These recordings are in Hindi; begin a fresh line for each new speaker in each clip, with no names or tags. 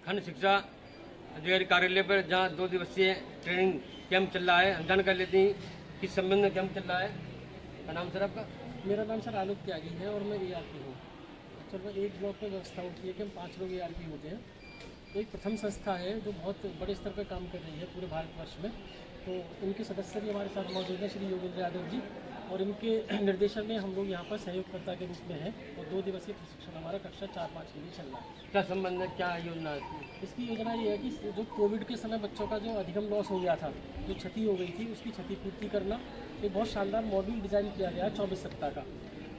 खंड शिक्षा अधिकारी कार्यालय पर जहां 2 दिवसीय ट्रेनिंग कैंप चल रहा है। हम जानकारी लेते हैं किस संबंध में कैंप चल रहा है। क्या नाम सर आपका?
मेरा नाम सर आलोक त्यागी है और मैं ARP हूँ। चल मैं एक ब्लॉक में व्यवस्था होती है कि हम 5 लोग ARP होते हैं। तो एक प्रथम संस्था है जो बहुत बड़े स्तर पर काम कर रही है पूरे भारतवर्ष में। तो इनके सदस्य भी हमारे साथ मौजूद हैं, श्री योगेंद्र यादव जी, और इनके निर्देशन में हम लोग यहाँ पर सहयोगकर्ता के रूप में हैं। और 2 दिवसीय प्रशिक्षण हमारा कक्षा 4-5 के लिए चल रहा है।
क्या संबंध है, क्या योजना है
इसकी योजना ये है कि जो कोविड के समय बच्चों का जो अधिगम लॉस हो गया था, जो क्षति हो गई थी, उसकी क्षतिपूर्ति करना। एक बहुत शानदार मॉड्यूल डिज़ाइन किया गया है 24 सप्ताह का।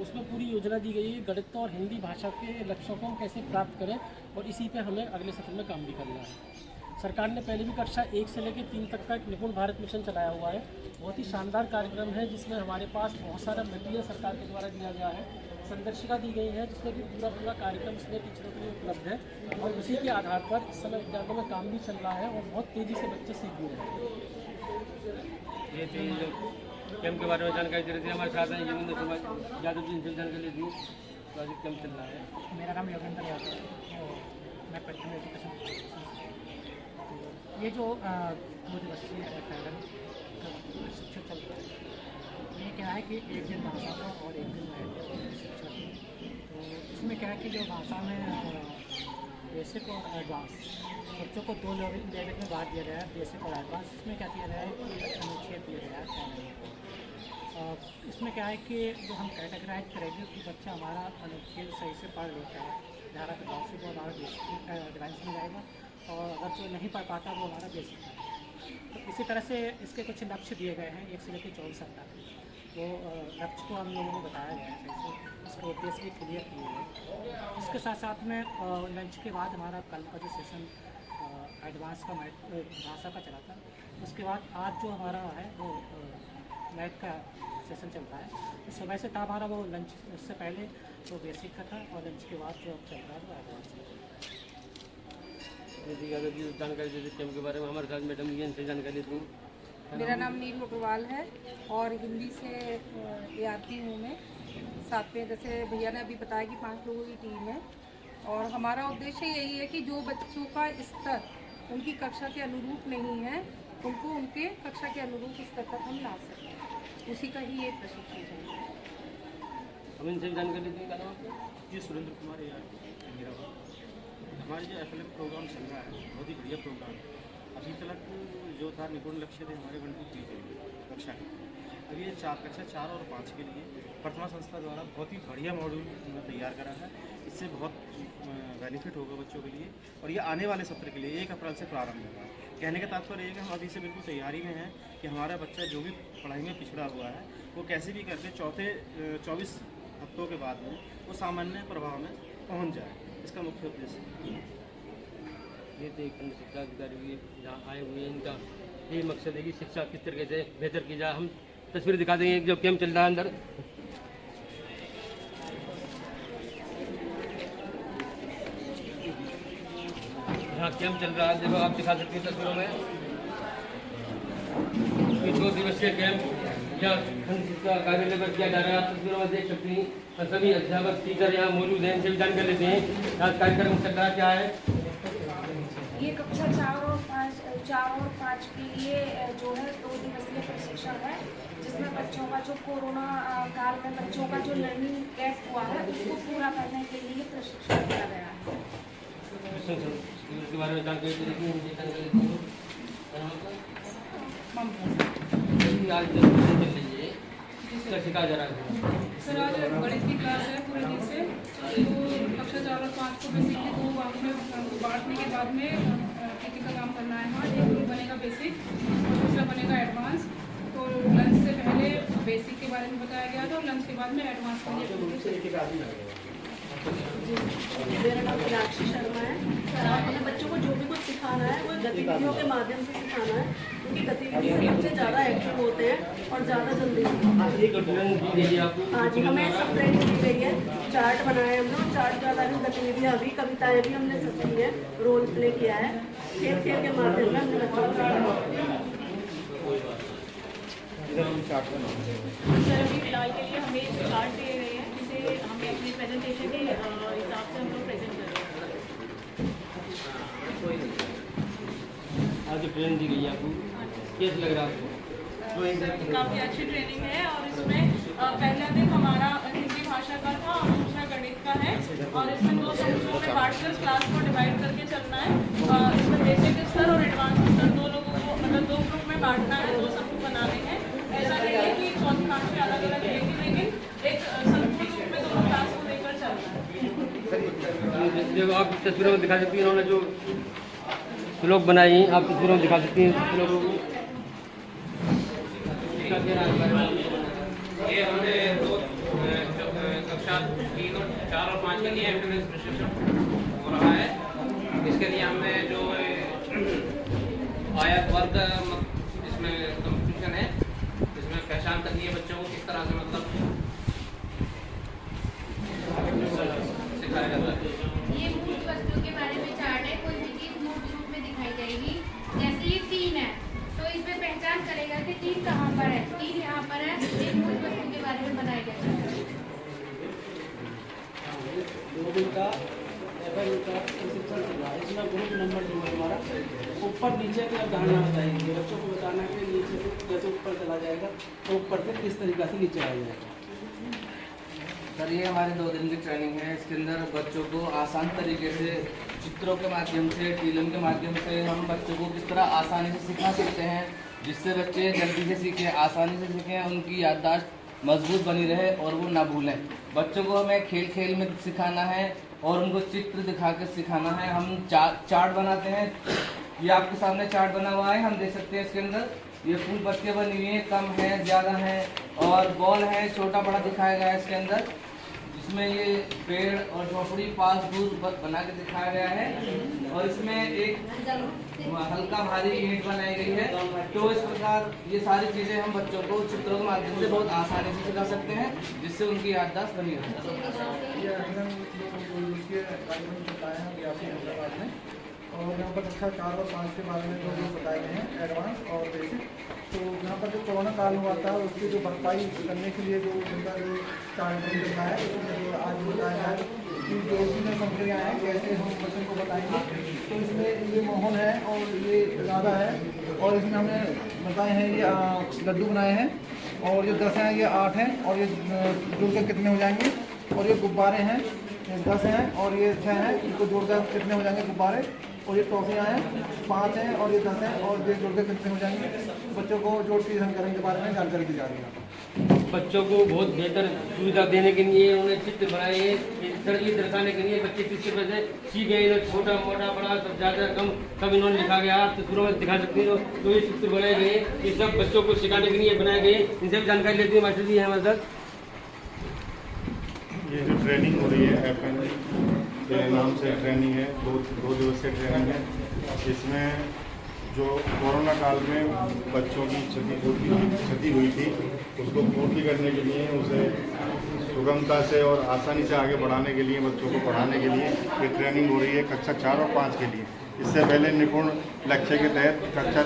उसमें पूरी योजना दी गई है गणित और हिंदी भाषा के लक्ष्यों को हम कैसे प्राप्त करें, और इसी पे हमें अगले सत्र में काम भी करना है। सरकार ने पहले भी कक्षा 1 से लेकर 3 तक का एक निपुण भारत मिशन चलाया हुआ है। बहुत ही शानदार कार्यक्रम है जिसमें हमारे पास बहुत सारा मटेरियल सरकार के द्वारा दिया गया है। संदर्शिका दी गई है जिसमें कि पूरा कार्यक्रम इसमें टीचरों के लिए उपलब्ध है, और उसी के आधार पर इस समय विद्यालयों में काम भी चल रहा है और बहुत तेज़ी से बच्चे सीख भी रहे हैं।
ये थी जो कैंप के बारे में जानकारी दे रही थी। हमारे साथ हैं योगेंद्र यादव जी, इनसे जानकारी लेती हूँ। तो आज कैंप चल रहा है।
मेरा नाम योगेंद्र यादव है और मैं प्रथम एजुकेशन। ये जो 2 दिवसीय पैदल शिक्षा चल रहा है, ये क्या है कि एक दिन भाषा का और एक दिन शिक्षा। तो इसमें क्या है कि जो भाषा में बेसिक और एडवांस बच्चों को 2 लेवल में बांट दिया गया है, बेसिक और एडवांस। इसमें क्या किया गया है कि अनुच्छेद दिया गया है। इसमें क्या है कि जो हम कैटेगराइज करेंगे कि बच्चा हमारा अनुच्छेद सही से पढ़ लेता है, धारा के भाव से वो हमारा बेसिक एडवांस में जाएगा, और अगर जो नहीं पढ़ पाता वो हमारा बेसिक है। तो इसी तरह से इसके कुछ लक्ष्य दिए गए हैं 1 से लेकर 24 सप्ताह तक। तो लक्ष्य को हम लोगों को बताया गया है कैसे, इसके उद्देश्य भी क्लियर किए गए। इसके साथ साथ में लंच के बाद हमारा कल का जो सेशन एडवांस का भाषा का चला था, उसके बाद आज जो हमारा है वो मैथ का सेशन चलता है। तो सुबह से था हमारा वो लंच, उससे पहले वो बेसिक का था, और लंच के बाद जो अब चल रहा है वो एडवांस का।
जानकारी देते कैंप के बारे में। हमारे साथ मैडम जी, इनसे जानकारी दूँ।
मेरा नाम नील अग्रवाल है और हिंदी से ARP हूँ मैं। साथ में जैसे भैया ने अभी बताया कि 5 लोगों की टीम है, और हमारा उद्देश्य यही है कि जो बच्चों का स्तर उनकी कक्षा के अनुरूप नहीं है, उनको उनके कक्षा के अनुरूप स्तर तक हम ला सकें, उसी का ही ये प्रशिक्षण है।
हम इनसे जानकारी दें। क्या नाम आपका?
जी सुरेंद्र कुमार ARP मेरा। हमारे जो FLM प्रोग्राम चल रहा है बहुत ही बढ़िया प्रोग्राम है। अभी तक जो था निपुण लक्ष्य थे हमारे 1 2 3 कक्षा के। अभी ये कक्षा 4 और 5 के लिए प्रथमा संस्था द्वारा बहुत ही बढ़िया मॉड्यूल तैयार करा है। इससे बहुत बेनिफिट होगा बच्चों के लिए, और ये आने वाले सत्र के लिए 1 अप्रैल से प्रारंभ होगा। कहने का तात्पर्य ये है कि हम अभी से बिल्कुल तैयारी में हैं कि हमारा बच्चा जो भी पढ़ाई में पिछड़ा हुआ है वो कैसे भी करके 24 हफ्तों के बाद में वो सामान्य प्रभाव में पहुंच जाए। इसका मुख्य उद्देश्य
ये तो खंड शिक्षा अधिकारी भी जहाँ आए हुए हैं, इनका यही मकसद है कि शिक्षा किस तरीके से बेहतर की जाए। हम तस्वीर दिखा देंगे जो कैंप चल रहा है अंदर। यहाँ कैंप चल रहा है, देखो आप दिखा सकते हैं तस्वीरों में। 2 दिवसीय कैंप यहाँ खंड शिक्षा कार्यालय पर किया जा रहा है। आप तस्वीरों में देख सकते हैं। सभी अध्यापक टीचर यहाँ मौजूद हैं, इनसे भी जानकारी लेते हैं। आज कार्यक्रम चल रहा क्या है।
ये कक्षा 4 और 5 के लिए जो है 2 दिवसीय प्रशिक्षण है, जिसमें बच्चों का जो कोरोना काल में बच्चों का जो लर्निंग गैप हुआ है उसको पूरा करने के लिए प्रशिक्षण दिया गया है।
इसके बारे में जानकारी सिखाया जा रहा है।
सर आज गणित की क्लास है पूरे दिन से। तो कक्षा 4 और 5 को बेसिकली 2 भाग में बांटने के बाद में टीचिंग का काम करना है। हाँ, एक बनेगा बेसिक और दूसरा बनेगा एडवांस। तो लंच से पहले बेसिक के बारे में बताया गया था और लंच के बाद में एडवांस के लिए।
मेरा नाम मीनाक्षी शर्मा है। अपने बच्चों को जो भी कुछ सिखाना है वो गतिविधियों के माध्यम से सिखाना है। उनकी गतिविधि से बच्चे ज़्यादा एक्टिव होते हैं और ज़्यादा जल्दी सीखते। हाँ जी, हमें सब ट्रेनिंग दी गई है। चार्ट बनाए हम लोग, चार्ट के आधार में गतिविधियाँ भी, कविताएँ भी हमने सीखी है, रोल प्ले किया है, खेल खेल के माध्यम में हमने बच्चों को
सर अभी फिलहाल के लिए हमें चार्ट दिए गए हैं, जिसे हमें अपनी प्रेजेंटेशन के हिसाब से हम लोग प्रेजेंट कर रहे हैं।
आज जो ट्रेनिंग दी गई है आपको कैसे लग रहा है आपको?
काफ़ी अच्छी ट्रेनिंग है और इसमें पहला दिन हमारा हिंदी भाषा का था और दूसरा गणित का है और इसमें 2 समूहों में बांटकर क्लास को डिवाइड करके चलना है। इसमें बेसिक स्तर और एडवांस स्तर 2 लोगों को मतलब 2 ग्रुप में बांटना है, 2 समूह बनाने हैं। ऐसा नहीं है कि चौथी पाँचवीं अलग अलग रहेगी, लेकिन एक संपूर्ण रूप में दोनों क्लास को लेकर चलना है।
जब आप तस्वीरों में दिखा सकती हैं, इन्होंने जो श्लोक बनाई हैं आप तस्वीरों में दिखा सकती हैं श्लोकों को।
ये हमने कक्षा 3 और 4 और 5 के लिए एटेंडेंस प्रशिक्षण हो रहा है। इसके लिए हमने जो आयत वर्ग इसमें कंपटीशन है, इसमें पहचान करनी है बच्चों को किस तरह से मतलब सिखाया जाता है।
ये मूल वस्तुओं के बारे में चार्ट है, कोई भी चीज मूल रूप में दिखाई जाएगी। जैसे ये 3 है तो इसमें पहचान करेगा कि 3 कहाँ पर है, 3 यहाँ पर है। ये मूल वस्तु के बारे में बनाया गया है।
प्रशिक्षण चल रहा है, इसमें ग्रुप नंबर जो है हमारा ऊपर नीचे की अवधारणा बताएंगे बच्चों को, बताना है कि नीचे से जैसे ऊपर चला जाएगा तो ऊपर से किस तरीका से नीचे आया जाएगा।
सर ये हमारे 2 दिन की ट्रेनिंग है। इसके अंदर बच्चों को आसान तरीके से चित्रों के माध्यम से, टीलम के माध्यम से हम बच्चों को किस तरह आसानी से सिखा सकते हैं, जिससे बच्चे जल्दी से सीखें, आसानी से सीखें, उनकी याददाश्त मजबूत बनी रहे और वो ना भूलें। बच्चों को हमें खेल खेल में सिखाना है और उनको चित्र दिखा कर सिखाना है। हम चार्ट बनाते हैं, ये आपके सामने चार्ट बना हुआ है, हम देख सकते हैं। इसके अंदर ये फूल पत्तियाँ बनी हुई हैं, कम है ज़्यादा है, और बॉल है, छोटा बड़ा दिखाया गया है इसके अंदर। इसमें ये पेड़ और झोपड़ी पास दूर बना के दिखाया गया है और इसमें एक हल्का भारी ईंट बनाई गई है। तो इस प्रकार ये सारी चीज़ें हम बच्चों को चित्रों के माध्यम से बहुत आसानी से सिखा सकते हैं, जिससे उनकी याददाश्त बनी रहे।
और यहाँ पर कक्षा 4 और 5 के बारे में जो बताए गए हैं एडवांस और बेसिक। तो यहाँ पर जो कोरोना काल हुआ था उसकी जो भरपाई करने के लिए जो उनका जो चार्ट लिखा है, उसमें जो आज बताया है कि जो भी संक्रियाएँ हैं कैसे हम बच्चों को बताएंगे। तो इसमें ये मोहन है और ये राधा है और इसमें हमने बताए हैं ये लड्डू बनाए हैं और ये 10 हैं, ये 8 हैं और ये जुड़कर कितने हो जाएंगे। और ये गुब्बारे हैं, 10 हैं और ये 6 हैं, इनको जोड़कर कितने हो जाएंगे गुब्बारे। और ये टॉफियाँ हैं, 5 हैं और ये 10 हैं और ये जोड़कर कितने हो जाएंगे। बच्चों को जोड़ के संकरण के बारे में जानकारी दी जा रही है।
बच्चों को बहुत बेहतर सुविधा देने के लिए उन्हें चित्र बनाए हैं, ये दर्शाने के लिए बच्चे किस तरह से सीख गए। इन्हें छोटा मोटा बड़ा सब ज़्यादा कम सब इन्होंने लिखा गया। आप तस्वीरों में दिखा सकते हैं तो ये चित्र बनाए गए, ये सब बच्चों को सिखाने के लिए बनाए गए। इनसे भी जानकारी लेते हैं मास्टर जी हैं हमारे साथ।
ये जो ट्रेनिंग हो रही है FN के नाम से ट्रेनिंग है, 2 दिवसीय ट्रेनिंग है। इसमें जो कोरोना काल में बच्चों की क्षति हुई थी उसको पूर्ति करने के लिए, उसे सुगमता से और आसानी से आगे बढ़ाने के लिए, बच्चों को पढ़ाने के लिए ये ट्रेनिंग हो रही है कक्षा 4 और 5 के लिए। इससे पहले निपुण लक्ष्य के तहत कक्षा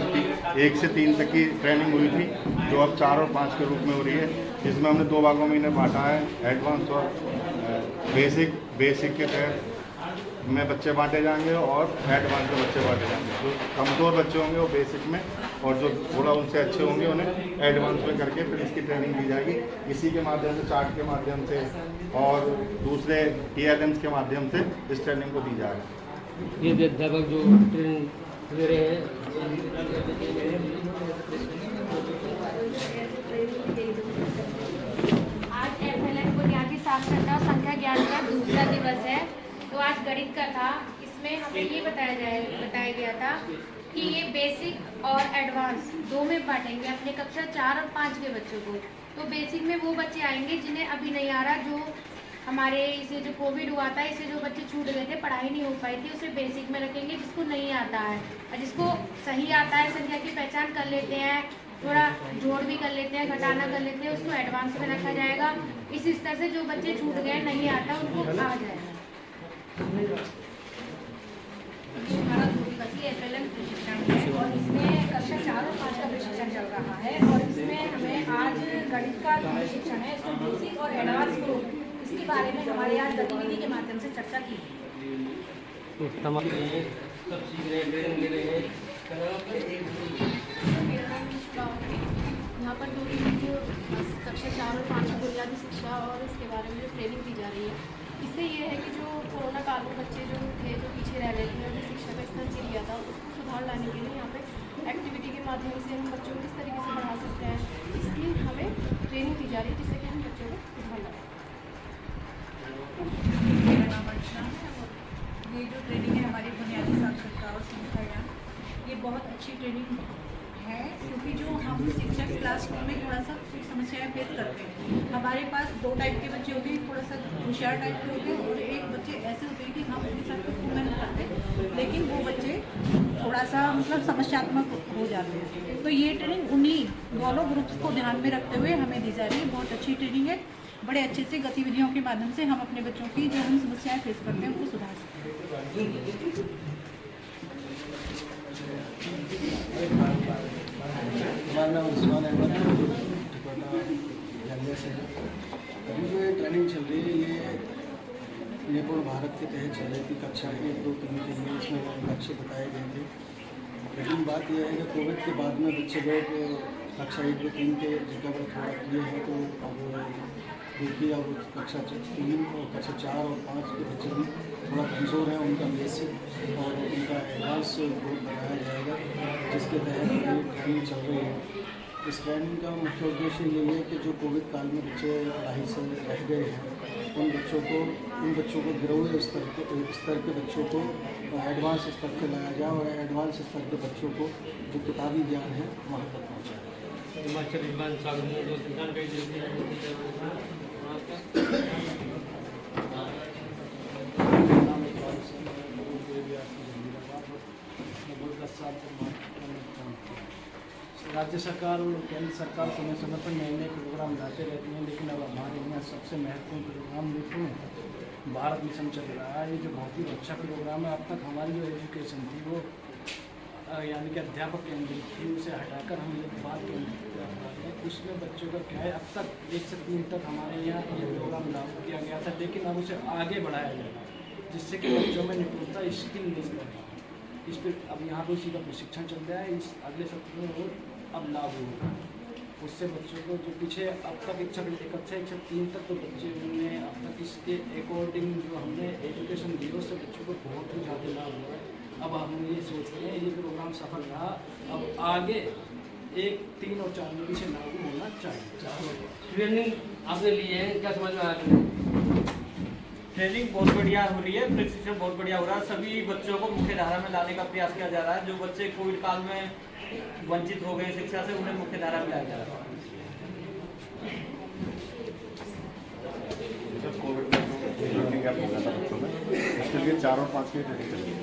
1 से 3 तक की ट्रेनिंग हुई थी, जो अब 4 और 5 के रूप में हो रही है। इसमें हमने 2 भागों में इन्हें बांटा है, एडवांस और बेसिक के तहत में बच्चे बांटे जाएंगे और एडवांस में बच्चे बांटे जाएंगे। जो कमज़ोर बच्चे होंगे वो बेसिक में और जो थोड़ा उनसे अच्छे होंगे उन्हें एडवांस में करके फिर इसकी ट्रेनिंग दी जाएगी। इसी के माध्यम से, चार्ट के माध्यम से और दूसरे TLMs के माध्यम से इस ट्रेनिंग को दी जाएगी।
ये अध्यापक जो ट्रेनिंग दे रहे हैं
आज FLN बुनियादी साक्षरता और संख्या ज्ञान का दूसरा दिवस है। तो आज गणित का था, इसमें हमें ये बताया गया था कि ये बेसिक और एडवांस 2 में बांटेंगे अपने कक्षा 4 और 5 के बच्चों को। तो बेसिक में वो बच्चे आएंगे जिन्हें अभी नहीं आ रहा, जो हमारे इसे जो कोविड हुआ था इससे जो बच्चे छूट गए थे, पढ़ाई नहीं हो पाई थी, उसे बेसिक में रखेंगे। जिसको नहीं आता है और जिसको सही आता है, संख्या की पहचान कर लेते हैं, थोड़ा जोड़ भी कर लेते हैं, घटाना कर लेते हैं, उसको एडवांस में रखा जाएगा। इस स्तर से जो बच्चे छूट गए, नहीं आता, उनको आ जाएगा। हमारा 2 दिवसीय FLN प्रशिक्षण है और इसमें कक्षा 4 और 5 का प्रशिक्षण चल रहा है और इसमें हमें आज गणित का प्रशिक्षण है। इसमें बेसिक और एडवांस को इसके बारे में हमारे यहाँ गतिविधि के माध्यम से चर्चा की।
सब सीख रहे हैं, ट्रेनिंग ले रहे हैं।
यहाँ पर 2 दिन जो कक्षा 4 और 5 की बुनियादी शिक्षा और इसके बारे में जो ट्रेनिंग दी जा रही है, इससे ये है कि जो कोरोना काल में बच्चे जो थे, जो पीछे रह गए थे और जो शिक्षा का स्तर गिर गया था, उसको सुधार लाने के लिए यहाँ पे एक्टिविटी के माध्यम से हम बच्चों को किस तरीके से बढ़ा सकते हैं, इसकी हमें ट्रेनिंग दी जा रही है, जिससे कि हम बच्चों को सुधार लाएँ।
मेरा नाम अर्चना है और ये जो ट्रेनिंग है हमारी बुनियादी साक्षरता और शिक्षा ज्ञान, ये बहुत अच्छी ट्रेनिंग है, क्योंकि जो हम शिक्षक क्लासरूम में थोड़ा सा कुछ समस्याएं फेस करते हैं। हमारे पास 2 टाइप के बच्चे होते हैं, थोड़ा सा होशियार टाइप के होते हैं और एक बच्चे ऐसे होते हैं कि हम उनके साथ कुछ मेहनत करते हैं, लेकिन वो बच्चे थोड़ा सा मतलब समस्यात्मक हो जाते हैं। तो ये ट्रेनिंग उन्हीं दोनों ग्रुप्स को ध्यान में रखते हुए हमें दी जा रही है। बहुत अच्छी ट्रेनिंग है, बड़े अच्छे से गतिविधियों के माध्यम से हम अपने बच्चों की जो हम समस्याएं फेस करते हैं उनको सुधार सकते हैं।
हमारा नाम उस्मान अहमद है, से है। अभी जो ये ट्रेनिंग चल रही है ये निपुण भारत के तहत चल रही थी कक्षा 1, 2, 3 के लिए। इसमें लक्ष्य बताए गए थे, लेकिन बात यह है कि कोविड के बाद में बच्चे लोग कक्षा 1, 2, 3 के जगह पर थोड़ा किए हैं, तो अब देखिए अब कक्षा 3 और कक्षा 4 और 5 के बच्चे भी थोड़ा कमज़ोर हैं, उनका बेसिक और उनका एडवांस ग्रुप बनाया जाएगा, जिसके तहत ये ट्रेनिंग चल रही है। इस ट्रेनिंग का मुख्य उद्देश्य ये है कि जो कोविड काल में बच्चे पढ़ाई से रह गए हैं, उन बच्चों को गिरे हुए स्तर के बच्चों को एडवांस स्तर पे लाया जाए और एडवांस स्तर के बच्चों को जो किताबी ज्ञान है वहाँ तक पहुँचाया।
राज्य सरकार और केंद्र सरकार समय समय पर नए नए प्रोग्राम लाते रहती हैं, लेकिन अब हमारे यहाँ सबसे महत्वपूर्ण प्रोग्राम देखूँ भारत मिशन चल रहा है। ये जो बहुत ही अच्छा प्रोग्राम है। अब तक हमारी जो एजुकेशन थी वो यानी कि अध्यापक केंद्रित थी, उसे हटाकर हम ये बाल केंद्रित कर रहे हैं। उसमें बच्चों का क्या है, अब तक 1 से 3 तक हमारे यहाँ ये प्रोग्राम लागू किया गया था, लेकिन अब उसे आगे बढ़ाया जाएगा, जिससे कि बच्चों में निपुणता स्किल नहीं बन रहा। इस पर अब यहाँ पर उसी का प्रशिक्षण चल रहा है। इस अगले सत्र में वो अब लागू होगा। उससे बच्चों को जो पीछे अब तक कक्षा 1 से 3 तक तो बच्चे उन्होंने अब तक इसके अकॉर्डिंग जो हमने एजुकेशन दी उससे बच्चों को बहुत ही ज़्यादा लाभ हुआ है। अब हम ये सोचते हैं ये प्रोग्राम सफल रहा, अब आगे 1, 3 और 4 में पीछे लागू होना चाहिए।
ट्रेनिंग आपने ली है, क्या समझ में आया?
ट्रेनिंग बहुत बढ़िया हो रही है, प्रशिक्षण बहुत बढ़िया हो रहा है। सभी बच्चों को मुख्य धारा में लाने का प्रयास किया जा रहा है। जो बच्चे कोविड काल में वंचित हो गए शिक्षा से, उन्हें मुख्य धारा में लाया जा रहा है।
जब कोविड में जो लर्निंग गैप हो गया था बच्चों में, उसके लिए 4 और 5 की ट्रेनिंग चली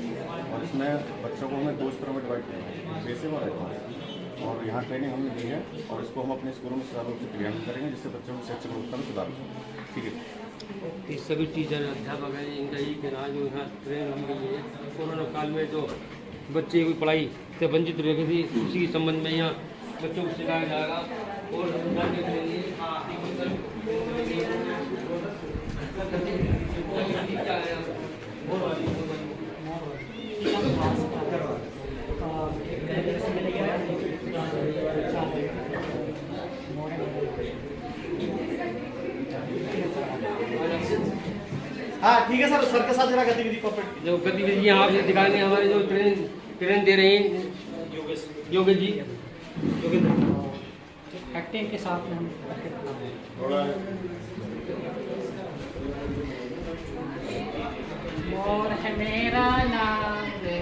और इसमें बच्चों को हमने 2 स्तरों में डिवाइड किया है, बेसिक और एडवांस। और यहाँ ट्रेनिंग हमने दी है और इसको हम अपने स्कूलों में सुचारू रूप से क्रियान्वित करेंगे, जिससे बच्चों की शैक्षिक गुणवत्ता में सुधार होगा। ठीक है।
सभी टीचर अध्यापक हैं, इनका ही कहना जो यहाँ ट्रेन हम गई है। कोरोना काल में जो बच्चे की पढ़ाई से वंचित रह गए थे, उसी के संबंध में यहाँ बच्चों को सिखाया जाएगा और
हाँ ठीक है सर के साथ जरा गतिविधि परफेक्ट
जो गतिविधियाँ आप दिखाएंगे, हमारे जो ट्रेन दे रहे हैं योगेश जी,
एक्टिंग के साथ में हम मोर है मेरा नाम रे,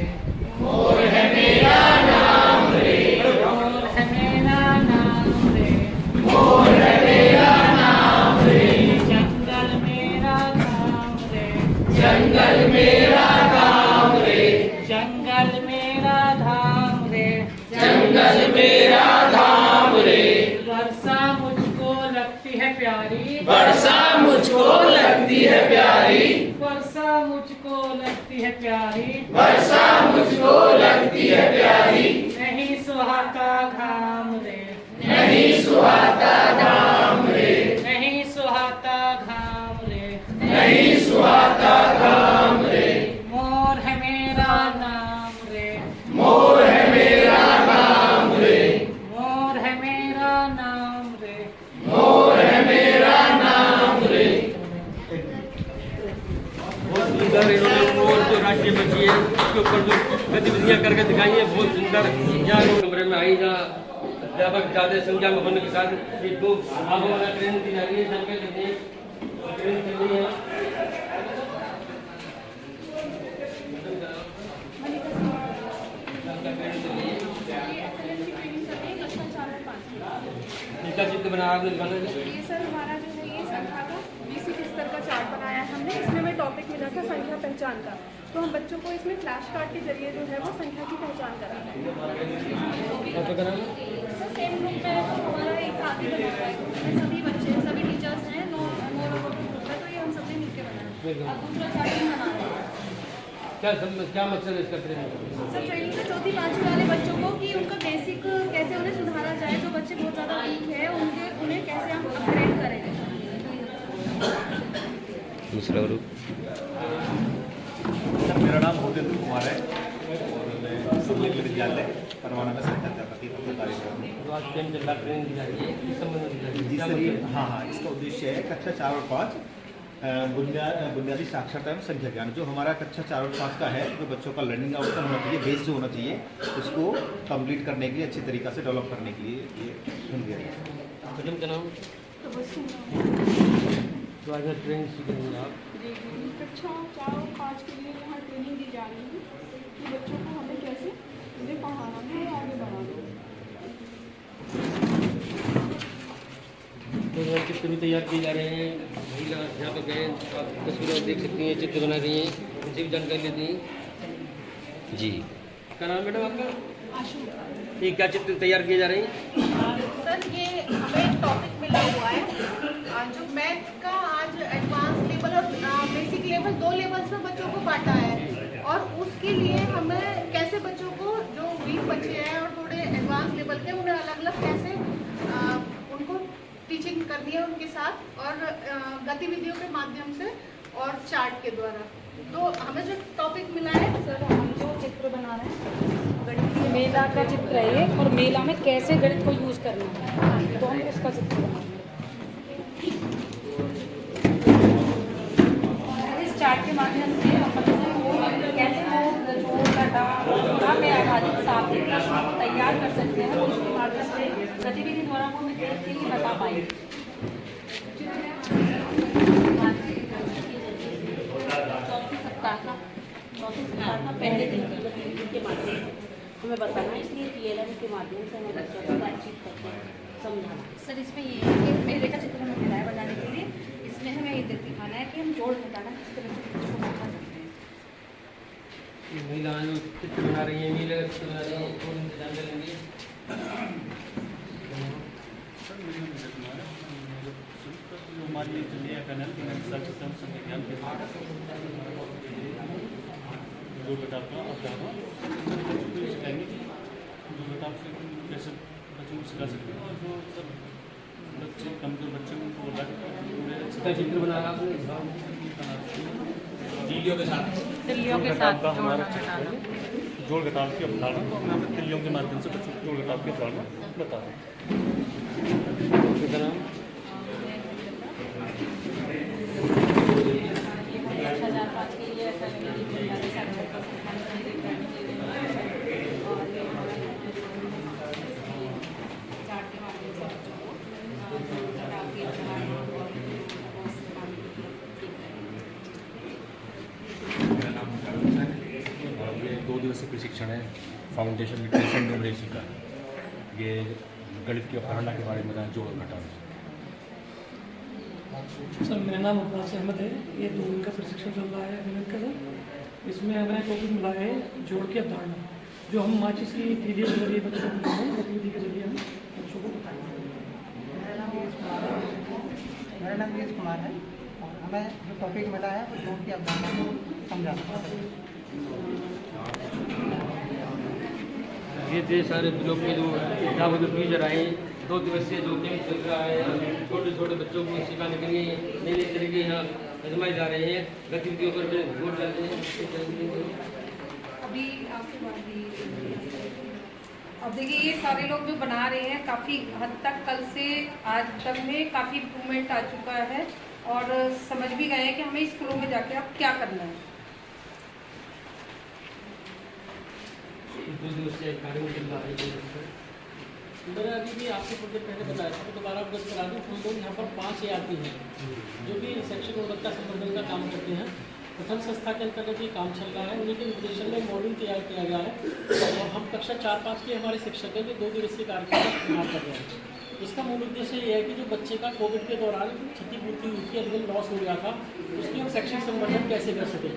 मोर है मेरा नाम रे, मोर है मेरा नाम रे, मोर है मेरा नाम रे, जंगल मेरा धाम रे, जंगल मेरा धाम रे, जंगल मेरा धाम रे, जंगल मेरा धाम रे, वर्षा मुझको लगती है प्यारी, वर्षा मुझको लगती है प्यारी, वर्षा मुझको लगती है प्यारी, वर्षा मुझको लगती है प्यारी, नहीं सुहाता घाम रे, नहीं सुहाता घाम रे, नहीं सुहाता घाम रे, नहीं सुहाता घाम रे, मोर है मेरा नाम
कर यहाँ कमरे में आई जहाँ अध्यापक ज़्यादा संख्या में होने के साथ ये दो भागों वाला ट्रेन दी जा रही है, जनता के लिए ट्रेन चल रही है। इसका चित्र बना आपने बना
ये सर हमारा जो है ये संख्या का बेसिक स्तर का चार्ट बनाया है हमने। इसमें हमें टॉपिक मिला था संख्या पहचान का, तो हम बच्चों को इसमें फ्लैश कार्ड के जरिए जो है वो संख्या की पहचान कराना है। सर सेम ग्रुप में हमारा एक साथ ही बना हुआ है, इसमें सभी बच्चे हैं, सभी टीचर्स हैं, 9 लोगों का ग्रुप है, तो ये हम सबने मिलकर बनाया। और दूसरा चार्ट हम बना रहे हैं।
क्या मकसद है इसका ट्रेनिंग?
सर ट्रेनिंग का 4वीं 5वीं वाले बच्चों को कि उनका बेसिक कैसे उन्हें सुधारा जाए, जो बच्चे बहुत ज़्यादा वीक है उन्हें कैसे हम अपग्रेड करें।
दूसरा ग्रुप
मेरा नाम भूपेंद्र कुमार है और मैं सम्मिलित विद्यालय परवाना में संचालक जी सर। ये हाँ, इसका उद्देश्य है कक्षा 4 और 5 बुनियादी साक्षरता एवं संख्या ज्ञान, जो हमारा कक्षा 4 और 5 का है, जो बच्चों का लर्निंग आउटकम होना चाहिए, बेस जो होना चाहिए, उसको कंप्लीट करने के लिए अच्छी तरीक़ा से डेवलप करने के लिए ये चुन दिया गया।
क्या नाम? तो आज ट्रेनिंग सीखेंगे आप?
कक्षा 4 और 5 के लिए यहाँ ट्रेनिंग दी जा रही है कि बच्चों को हमें कैसे उन्हें पढ़ाना है, आगे बढ़ाना है।
तो चित्र भी तैयार किए जा रहे हैं, महिला अध्यापक हैं, आप तस्वीरें देख सकती हैं, चित्र बना रही हैं, उनसे भी जानकारी लेती हैं। जी, क्या नाम मैडम आपका?
आशु।
ये क्या चित्र तैयार किए जा रहे हैं?
सर ये हमें एक टॉपिक मिला हुआ है जो मैथ का आज एडवांस लेवल और बेसिक लेवल 2 लेवल्स में बच्चों को बांटा है, और उसके लिए हमें कैसे बच्चों को जो वीक बच्चे हैं और थोड़े एडवांस लेवल के, उन्हें अलग अलग कैसे उनको टीचिंग करनी है उनके साथ, और गतिविधियों के माध्यम से और चार्ट के द्वारा। तो हमें जो टॉपिक मिला है
सर, हम जो चित्र बना रहे हैं गणित मेला का चित्र है ये, और मेला में कैसे गणित को यूज़ करना है, तो हम उसका चित्र बना रहे हैं। इस चार्ट के माध्यम से हम बच्चों को कैसे वो जो घटा में आधारित साथी प्रश्न तैयार कर सकते हैं, उसके माध्यम से गतिविधि द्वारा वो विद्यार्थी के लिए बता पाएंगे।
चौथे सप्ताह का पहले दिन के माध्यम से हमें बताना है, इसलिए PLM के माध्यम से हमें बच्चों को बातचीत करके समझाना।
सर इसमें ये मेरे का चित्र हमें मिला है बनाने के लिए, इसमें हमें ये दिखाना है कि हम जोड़ घटाना किस तरह से बच्चों को समझा सकते हैं।
महिलाएं जो चित्र बना रही हैं, नीले का चित्र बना रही हैं, कौन इंतजाम करेंगे?
हमारी नया पैनल संज्ञान के जो बता कैसे बच्चों को सिखा सकते हैं, और जो सब बच्चे कमजोर बच्चों को
चित्र बना रहा
तीलियों के साथ जोड़ घटाव की अवधारणा, तो हम यहाँ पर तीलियों के माध्यम से बच्चों को जोड़ घटाव की अवधारणा बता रहे हैं।
प्रशिक्षण है फाउंडेशन लिटरेसी एंड न्यूमरेसी का। ये गणित की अवधारणा के बारे में जोड़ घटाव।
सर मेरा नाम अब्बास अहमद है, ये 2 दिन का प्रशिक्षण चल रहा है गणित का। इसमें हमें टॉपिक मिला है जोड़ की अवधारणा, जो हम माचिस की तीलियों के जरिए बच्चों को गतिविधि के जरिए हम बच्चों को बताएंगे।
मेरा नाम वीएस कुमार है, और हमें जो टॉपिक मिला है वो जोड़ की अवधारणा को समझाना है।
ये थे सारे ब्लॉक के जो अध्यापक टीचर आए, 2 दिवसीय जो कैंप चल रहा है, छोटे छोटे बच्चों को सिखाने के लिए नए नए तरीके यहाँ आजमाए जा रहे हैं, गतिविधियों पर जोर डालते हैं।
अभी आपके बाद अब देखिए ये सारे लोग जो बना रहे हैं, काफ़ी हद तक कल से आज तक में काफ़ी इम्प्रूवमेंट आ चुका है, और समझ भी गए हैं कि हमें स्कूलों में जाके अब क्या करना है।
2 दिवसीय कार्यक्रम चल रहा है।
मैंने अभी भी आपको कुछ देर पहले बताया था, तो दोबारा अवगत करा दूँ। हम लोग यहाँ पर 5 ARP हैं जो कि शैक्षिक गुणवत्ता संवर्धन का काम करते हैं। प्रथम संस्था के अंतर्गत ये काम चल रहा है। उन्हीं के निर्देशन में मॉड्यूल तैयार किया गया है और हम कक्षा 4-5 के हमारे शिक्षक हैं जो 2 दिवसीय कार्यक्रम का निर्माण कर रहे हैं। इसका मूल उद्देश्य ये है कि जो बच्चे का कोविड के दौरान क्षतिपूर्ति हुई थी, अधिकम लॉस हो गया था, उसकी हम शैक्षिक संवर्धन कैसे कर सकें,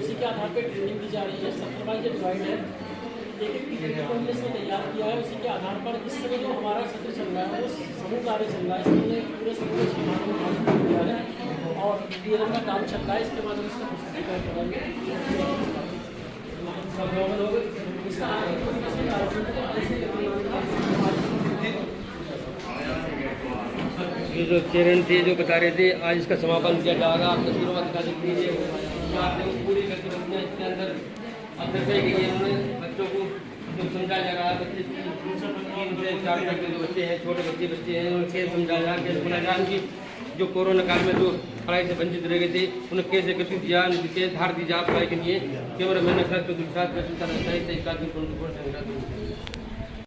उसी के आधार पर ट्रेनिंग दी जा रही है। सत्रवाइज डिवाइड है, एक पीपीटी को हमने इसमें तैयार किया है। उसी के आधार पर इस समय जो हमारा सत्र चल रहा है वो समूह कार्य चल रहा है। इसलिए पूरे समूह में छात्रों को काम किया है और DLM का काम चल रहा है। इसके बाद हम इसका पुस्तकीकरण करेंगे।
ये जो चेयरमैन थे जो बता रहे थे आज इसका समापन किया जाएगा। आप तस्वीरों में दिखा सकते हैं। आपने पूरी करके रखना इसके अंदर अब दर्शाई गई है। उन्होंने बच्चों को जो समझाया जा रहा है, बच्चे 3 से 4 तक के जो बच्चे हैं, छोटे बच्चे हैं, उन्हें समझाया जा कैसे बनाया जाए। उनकी जो कोरोना काल में जो पढ़ाई से वंचित रह गए थे उन्हें कैसे कैसे दिया, धार दी जा पढ़ाई के लिए। कैमरा मैन के साथ